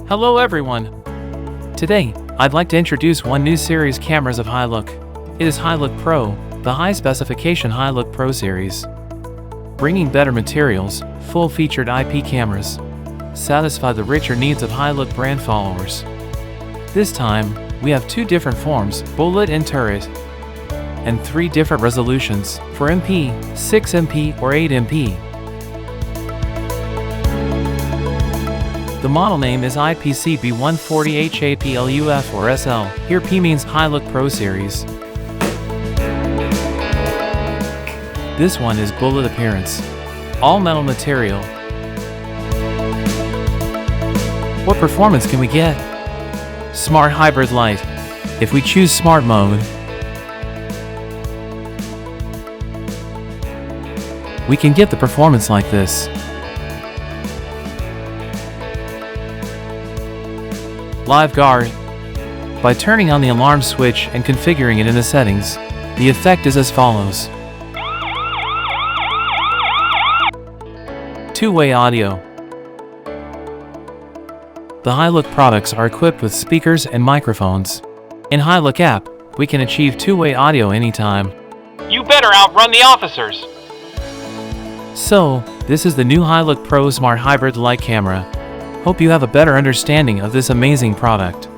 Hello everyone! Today, I'd like to introduce one new series cameras of HiLook. It is HiLook Pro, the high-specification HiLook Pro series. Bringing better materials, full-featured IP cameras. Satisfy the richer needs of HiLook brand followers. This time, we have two different forms, bullet and turret, and three different resolutions, for MP, 6MP or 8MP. The model name is IPCB140HAPLUF or SL, here P means HiLook Pro Series. This one is bullet appearance. All metal material. What performance can we get? Smart hybrid light. If we choose smart mode, we can get the performance like this. Live guard. By turning on the alarm switch and configuring it in the settings, the effect is as follows. Two-way audio. The HiLook products are equipped with speakers and microphones. In HiLook app, we can achieve two-way audio anytime. You better outrun the officers! So, this is the new HiLook Pro Smart Hybrid Light Camera. Hope you have a better understanding of this amazing product.